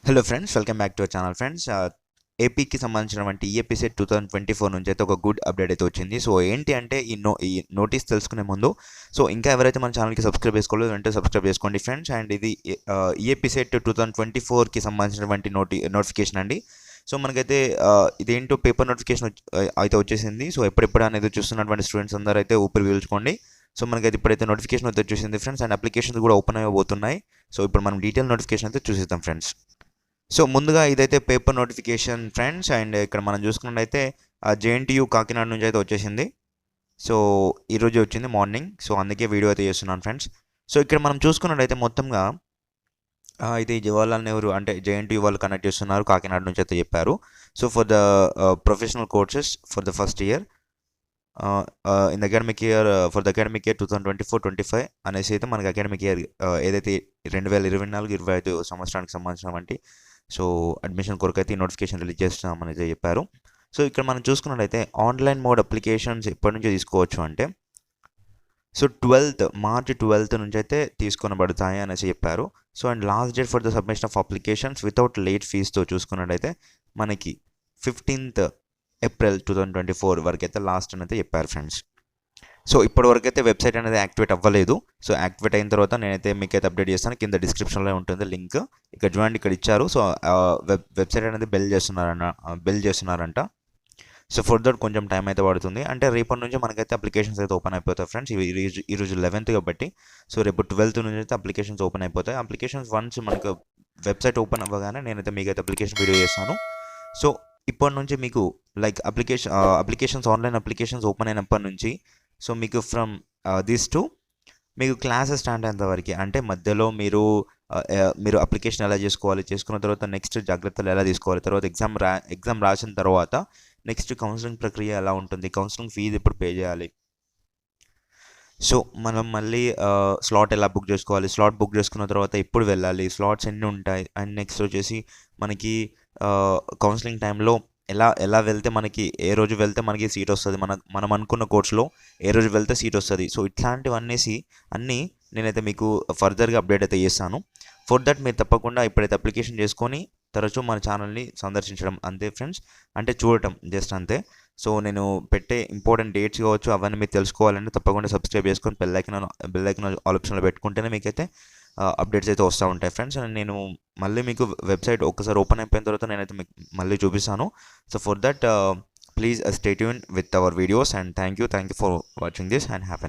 Hello friends, welcome back to our channel friends. ఏపీకి సంబంధించినటువంటి EAP set 2024 నుంచి అయితే ఒక గుడ్ అప్డేట్ అయితే వచ్చింది. సో ఏంటి అంటే ఈ నోటీస్ తెలుసుకునే ముందు ఇంకా ఎవరైతే మన ఛానల్కి సబ్స్క్రైబ్ చేసుకోలేదు అంటే సబ్స్క్రైబ్ చేసుకోండి ఫ్రెండ్స్. అండ్ ఇది ఈఏపీ సెట్ 2024కి సంబంధించినటువంటి నోటిఫికేషన్ అండి. సో మనకైతే ఇదేంటో పేపర్ నోటిఫికేషన్ అయితే వచ్చేసింది. సో ఎప్పుడెప్పుడు అనేది చూస్తున్నటువంటి స్టూడెంట్స్ అందరూ అయితే ఊపిరి పీల్చుకోండి. సో మనకైతే ఇప్పుడైతే నోటిఫికేషన్ అయితే వచ్చేసింది ఫ్రెండ్స్. అండ్ అప్లికేషన్స్ కూడా ఓపెన్ అయిపోతున్నాయి. సో ఇప్పుడు మనం డీటెయిల్ నోటిఫికేషన్ అయితే చూసేద్దాం ఫ్రెండ్స్. సో ముందుగా ఇదైతే పేపర్ నోటిఫికేషన్ ఫ్రెండ్స్. అండ్ ఇక్కడ మనం చూసుకున్నట్టయితే జేఎన్టీయూ కాకినాడ నుంచి అయితే వచ్చేసింది. సో ఈరోజు వచ్చింది మార్నింగ్. సో అందుకే వీడియో అయితే చేస్తున్నాను ఫ్రెండ్స్. సో ఇక్కడ మనం చూసుకున్నట్టయితే మొత్తంగా ఇది జవహర్లాల్ నెహ్రూ అంటే జేఎన్టీయూ వాళ్ళు కండక్ట్ చేస్తున్నారు కాకినాడ నుంచి అయితే చెప్పారు. So for the professional courses for the first year in the academic year for the academic year 2024-25 అనేసి అయితే మనకి అకాడమిక్ ఇయర్ ఏదైతే 2024-25 సంవత్సరానికి సంబంధించినటువంటి సో అడ్మిషన్ కొరకు అయితే ఈ నోటిఫికేషన్ రిలీజ్ చేస్తున్నామని అయితే చెప్పారు. సో ఇక్కడ మనం చూసుకున్నట్లయితే ఆన్లైన్ మోడ్ అప్లికేషన్స్ ఎప్పటి నుంచి తీసుకోవచ్చు అంటే సో మార్చ్ 12 నుంచి అయితే తీసుకొనబడతాయి అనేసి చెప్పారు. So and last date for the submission of applications without late ఫీజ్తో చూసుకున్నట్టయితే మనకి 15th ఏప్రిల్ 2024 వరకు అయితే లాస్ట్ అని అయితే చెప్పారు ఫ్రెండ్స్. సో ఇప్పటివరకు అయితే వెబ్సైట్ అనేది యాక్టివేట్ అవ్వలేదు. సో యాక్టివేట్ అయిన తర్వాత నేనైతే మీకైతే అప్డేట్ చేస్తాను. కింద డిస్క్రిప్షన్లో ఉంటుంది లింక్. ఇక్కడ చూడండి, ఇక్కడ ఇచ్చారు. సో వెబ్సైట్ అనేది బిల్డ్ చేస్తున్నారంట. సో ఫర్దర్ కొంచెం టైం అయితే పడుతుంది. అంటే రేపటి నుంచి మనకైతే అప్లికేషన్స్ అయితే ఓపెన్ అయిపోతాయి ఫ్రెండ్స్. ఈరోజు 11th కాబట్టి సో రేపు 12th నుంచి అయితే అప్లికేషన్స్ ఓపెన్ అయిపోతాయి. అప్లికేషన్స్ వన్స్ మనకు వెబ్సైట్ ఓపెన్ అవ్వగానే నేనైతే మీకైతే అప్లికేషన్ వీడియో చేస్తాను. సో ఇప్పటి నుంచి మీకు like applications online applications open అయినప్పటి నుంచి సో మీకు ఫ్రమ్ దిస్ టు మీకు క్లాసెస్ స్టార్ట్ అయ్యేంత వరకు అంటే మధ్యలో మీరు అప్లికేషన్ ఎలా చేసుకున్న తర్వాత నెక్స్ట్ జాగ్రత్తలు ఎలా తీసుకోవాలి, తర్వాత ఎగ్జామ్ రాసిన తర్వాత నెక్స్ట్ కౌన్సిలింగ్ ప్రక్రియ ఎలా ఉంటుంది, కౌన్సిలింగ్ ఫీజు ఎప్పుడు పే చేయాలి, సో మనం మళ్ళీ స్లాట్ ఎలా బుక్ చేసుకోవాలి, స్లాట్ బుక్ చేసుకున్న తర్వాత ఎప్పుడు వెళ్ళాలి, స్లాట్స్ ఎన్ని ఉంటాయి, అండ్ నెక్స్ట్ వచ్చేసి మనకి కౌన్సిలింగ్ టైంలో ఎలా వెళ్తే మనకి ఏ రోజు వెళ్తే మనకి సీట్ వస్తుంది, మనం అనుకున్న కోర్సులో ఏ రోజు వెళ్తే సీట్ వస్తుంది. సో ఇట్లాంటివన్నీ నేనైతే మీకు ఫర్దర్గా అప్డేట్ అయితే చేస్తాను. ఫర్ దట్ మీరు తప్పకుండా ఇప్పుడైతే అప్లికేషన్ చేసుకొని తరచూ మన ఛానల్ని సందర్శించడం అంతే ఫ్రెండ్స్, అంటే చూడటం జస్ట్ అంతే. సో నేను పెట్టే ఇంపార్టెంట్ డేట్స్ కావచ్చు అవన్నీ మీరు తెలుసుకోవాలంటే తప్పకుండా సబ్స్క్రైబ్ చేసుకొని బెల్ ఐకాన్ ఆల్ ఆప్షన్లో పెట్టుకుంటేనే మీకైతే అప్డేట్స్ అయితే వస్తూ ఉంటాయి ఫ్రెండ్స్. అండ్ నేను మళ్ళీ మీకు వెబ్సైట్ ఒక్కసారి ఓపెన్ అయిపోయిన తర్వాత నేనైతే మీకు మళ్ళీ చూపిస్తాను. So for that please stay tune with our videos and thank you for watching this and have